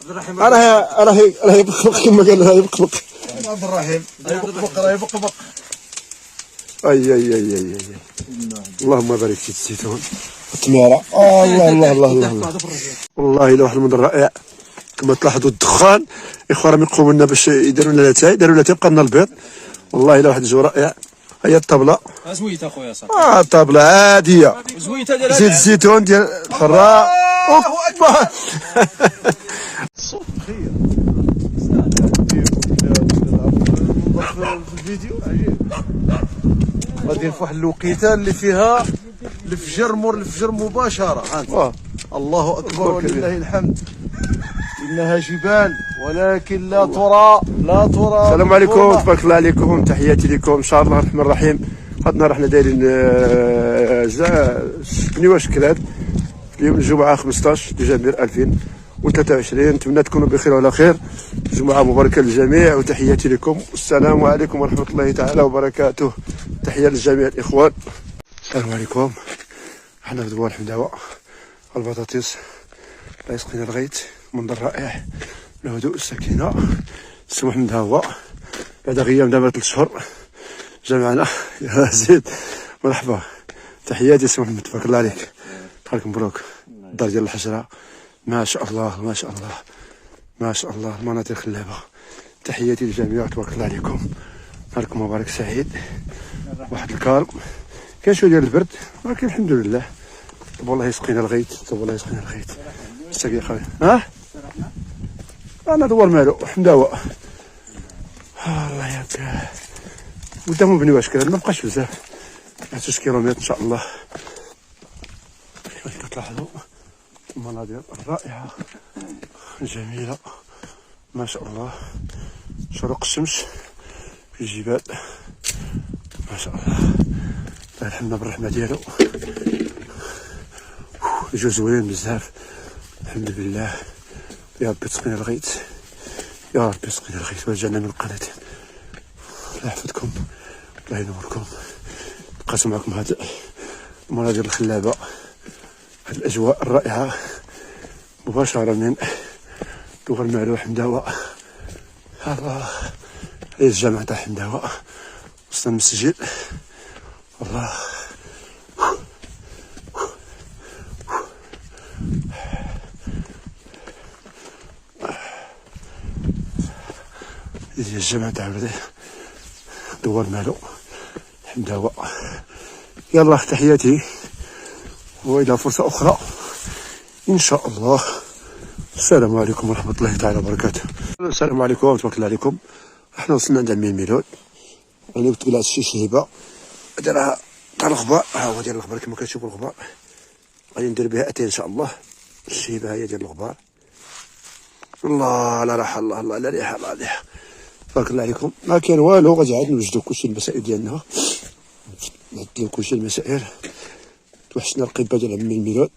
راه يبقبق كما قال، راه يبقبق عبد الرحيم، راه يبقبق. اي اللهم بارك في الزيتون التماره. الله والله الا واحد المنظر رائع. كما تلاحظوا الدخان اخوان راهم يقوموا لنا باش يديروا لنا الاتاي، داروا لنا تيبقى لنا البيض. والله الا واحد الجو رائع. هي الطبله زويته اخويا صاحبي. الطبله عاديه، زويته ديال زيت الزيتون ديال الحراء. اوبا خير في الفيديو عجيب. غادي في واحد الوقيته اللي فيها الفجر، مور الفجر مباشره. الله اكبر ولله الحمد. انها جبال ولكن لا ترى السلام عليكم، تبارك الله عليكم، تحياتي لكم ان شاء الله الرحمن الرحيم. هاد النهار حنا دايرين بنيواش كلاد اليوم الجمعه 15 ديسمبر 2023. نتمنى تكونوا بخير وعلى خير. جمعه مباركه للجميع وتحياتي لكم. السلام عليكم ورحمه الله تعالى وبركاته. تحيه للجميع الاخوان. السلام عليكم. حنا في دوار الحمداوه، البطاطس الله يسقينا الغيث. منظر رائع، الهدوء السكينه. السي محمد ها هو بعد غياب دابا 3 شهور جا معنا. يا زيد مرحبا، تحياتي سي محمد، تبارك الله عليك. خيرك مبروك. الدار ديال الحجره ما شاء الله ما شاء الله ما شاء الله، المناطق خلابه. تحياتي للجميع، تبارك الله عليكم. نهاركم مبارك سعيد. واحد الكالم، كاين شويه ديال البرد ولكن الحمد لله. طب والله يسقينا الغيث، طب والله يسقينا الغيث. الساقي خويا انا دوار مالو حمداوه. الله ياك قدامهم بني واش كذا، ما بقاش بزاف، 6 كيلومتر ان شاء الله. كيف كتلاحظوا المناظر الرائعه جميله ما شاء الله. شروق الشمس في الجبال ما شاء الله. الله يرحمنا بالرحمه ديالو. جو زوين بزاف الحمد لله. يا ربي تسقينا الغيث، يا ربي تسقينا الغيث ورجعنا من القناة. الله يحفظكم، الله ينوركم. بقيت معكم هاد المناظر الخلابة، هاد الأجواء الرائعة مباشرة من دوار المعلو حمداوة. الله، هي الجامع تاع حمداوة وسط المسجد. الله هذه الجامع تاع دوار مالو حمداوة. يلا تحياتي، والى فرصة اخرى ان شاء الله. السلام عليكم ورحمة الله تعالى وبركاته. السلام عليكم ورحمة الله عليكم. احنا وصلنا عند 100 مليون. راني قلت لها شي شهيبة دايرها تاع الغبار. ها هو ديال الغبار كما كتشوفوا الغبار. غادي ندير بها اتاي ان شاء الله. الشهيبة هي ديال الغبار. الله على راحة، الله على ريحة، الله على ريحة. تبارك الله عليكم. ما كاين والو، غادي عاد نوجدو كلشي المسائل ديالنا، نعدلو كلشي المسائل. توحشنا القبه ديال 100 مليون.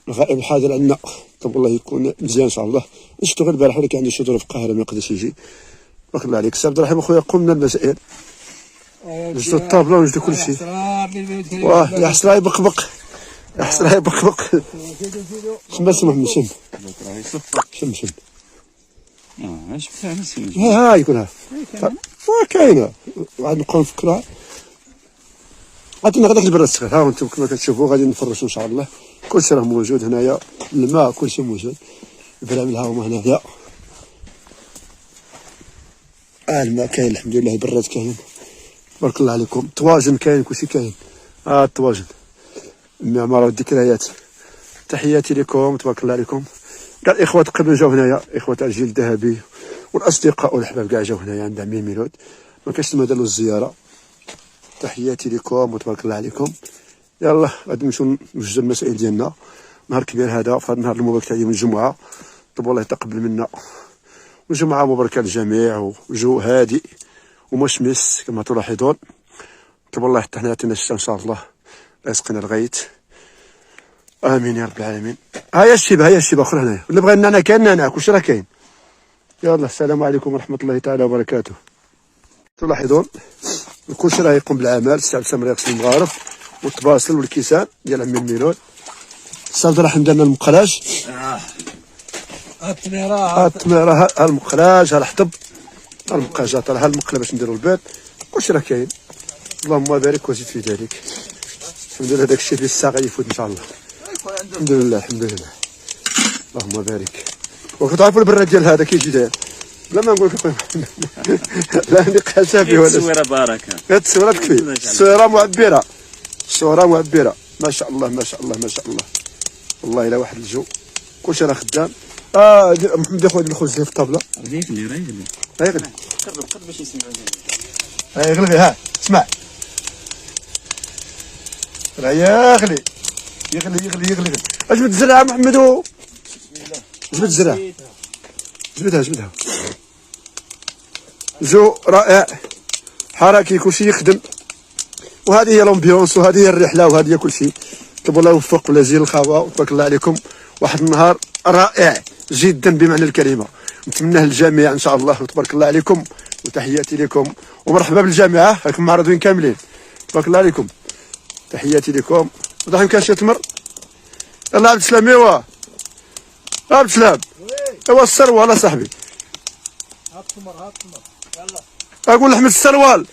الغائب الحاضر عندنا طب والله يكون مزيان ان شاء الله. شفتو غير البارح ولكن عنده شي ظروف قاهره ما يقدرش يجي. تبارك الله عليك. سي عبد الرحيم اخويا قمنا المسائل، وجدوا الطابله وجدوا كلشي. واه يا حسره يبقبق، يا حسره يبقبق. شم اسمه شم شفتها نسيم. ها يكونها كاينه. عاد نبقاو نفكروها. عطينا غداك البراد الصغير. ها انتم كما كتشوفوا غادي نفرشوا ان شاء الله. كلشي راه موجود هنايا، الماء كلشي موجود. البرامل ها هما هنايا. الماء كاين الحمد لله، البراد كاين تبارك الله عليكم. الطواجن كاين، كلشي كاين. الطواجن، المعمار والذكريات. تحياتي لكم، تبارك الله عليكم. كاع الاخوه تقريبا جاو هنايا، اخوه تاع الجيل الذهبي والاصدقاء والأحباب كاع جاو هنايا عند 100 مليون. ما كاينش تما داروا الزياره. تحياتي لكم وتبارك الله عليكم. يلا غادي نمشيو نوجدوا المسائل ديالنا. نهار كبير هذا، في هذا النهار المبارك تاع يوم الجمعه. طب والله يتقبل منا، وجمعه مباركه للجميع، وجو هادئ ومشمس كما تلاحظون. طب والله حتى حنا عطينا الشتا ان شاء الله، الله يسقينا الغيث. امين يا رب العالمين. هيا الشيبه، هيا الشيبه اخرى هنايا. اللي بغى النعناع كاين، النعناع كلشي راه كاين. يلا السلام عليكم ورحمه الله تعالى وبركاته. تلاحظون كلشي راه يقوم بالعمل. السي عبد السامر يغسل المغارف والطباسل والكيسان ديال 100 مليون. السي عبد الرحيم دارنا المقراش. التميرة التميره، ها المقلاج، ها الحطب، ها المقاجات، ها المقله باش نديروا البيض، كلشي راه كاين. اللهم بارك وزد في ذلك. الحمد لله داك الشيء ديال الساعه غيفوت ان شاء الله. الحمد لله الحمد لله. اللهم بارك. وكتعرفوا البراد ديال هذا كيجي داير بلا ما نقول لك اخويا محمد. لا نقاشها به ولا التصويره بركه. التصويره تكفي، التصويره معبره، الصوره معبره. ما شاء الله ما شاء الله ما شاء الله. والله الا واحد الجو، كلشي راه خدام. محمد يا خويا الخبز في الطابله. يغلي راه يغلي. يغلي قرب باش يسمعوا. يغلي. ها اسمع، راه يغلي يغلي يغلي يغلي. اجبد الزرعه محمدو، جبد الزرعه، جبدها. جو رائع حركي، كلشي يخدم، وهذه هي لومبيونس، وهذه هي الرحله، وهذه هي كلشي. طب الله يوفق ولا يجزي الخوا، وتبارك الله عليكم. واحد النهار رائع جدا بمعنى الكلمه، نتمناه للجميع ان شاء الله، وتبارك الله عليكم. وتحياتي لكم ومرحبا بالجامعه، راكم معرضين كاملين، تبارك الله عليكم. تحياتي لكم. واضح كان شي تمر. يلا عبد السلام، ايوا عبد السلام، ايوا السروال صاحبي. هات التمر يلا. اقول لاحمد السروال،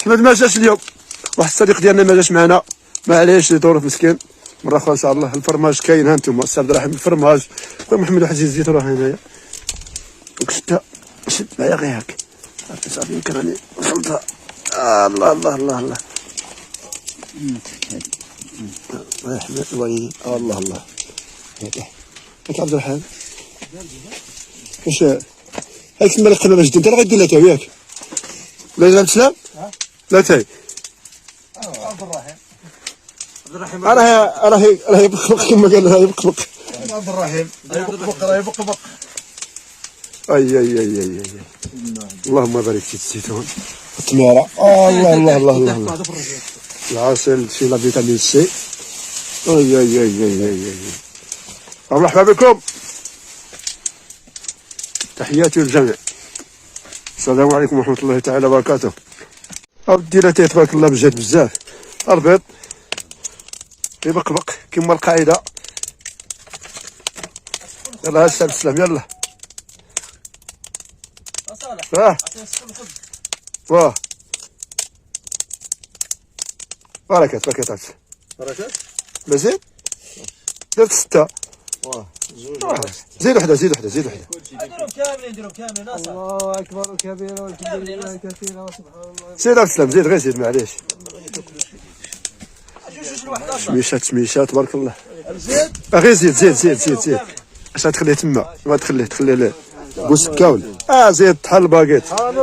احمد ما جاش اليوم، واحد الصديق ديالنا ما جاش معنا، معليش ظروف مسكين. مره اخرى ان شاء الله. الفرماج كاين، ها انتم السي عبد الرحيم الفرماج. خويا محمد واحد الزيت راه هنايا، شد معايا غير هاك صافي. يمكن راني وصلتها. الله الله الله الله. الله يحمد الوالدين. الله الله. هاك عبد الرحيم كاش هاك تما القمامه جديد، انت راه غدير لها تا ياك ولا عبد السلام؟ لا تاي عبد الرحيم راه يبقبق كما قال، راه يبقبق. عبد الرحيم راه يبقبق. اي اللهم بارك في الزيتون، التماره. الله الله الله الله. العسل فيه لا فيتامين سي. اي مرحبا بكم، تحياتي للجميع. السلام عليكم ورحمه الله تعالى وبركاته. اودي لا تبارك الله بجد بزاف. البيض يبقبق كما القاعده. يلا هاش عبد السلام، يلا واه بركات عبد. بركات مزيان درت 6. زيد وحده. نديرهم كاملين ناصر. الله اكبر كبيرا والحمد لله كثيرا وسبحان الله. زيد عبد السلام، زيد غير زيد معليش. تميشات تبارك الله. غير زيد. اش غتخليه تما؟ ما تخليه لا بوسكاول. زيد طحن الباكيت. طحن.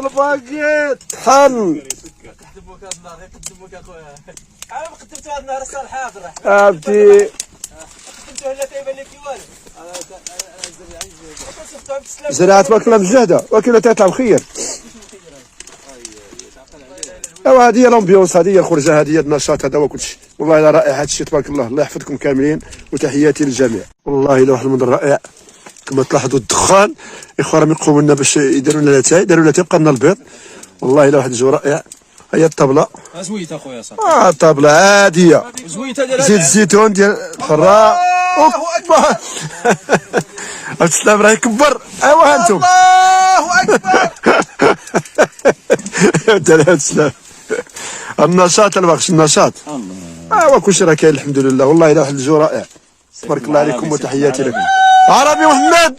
قدموك هاد النهار، قدموك اخويا. انا ما قدمت هاد النهار الصالح عبد الرحيم. عبدي قدمته لا تيبان لك والو. زرعه تبارك الله مجهده، ولكن تطلع بخير. ايوا هذه هي لومبيونس، هذه هي الخرجه، هذه هي النشاط، هذا هو كلشي. والله الا رائع هذا الشيء تبارك الله. الله يحفظكم كاملين، وتحياتي للجميع. والله الا واحد المنظر رائع. كما تلاحظوا الدخان، اخوان راهم يقوموا لنا باش يديروا لنا لاتاي، داروا لاتاي بقى لنا البيض. والله الا واحد الجو رائع. هي الطابله، زويت اخويا صاحبي. الطابله عاديه. زويته ديال زيت الزيتون ديال الحراء. الله اكبر. عبد السلام راه يكبر. ايوا انتم الله اكبر. انت عبد السلام النشاط الباقش النشاط. ايوا كلشي راه كاين الحمد لله. والله الا واحد الجو رائع. تبارك الله عليكم وتحياتي لكم. عربي محمد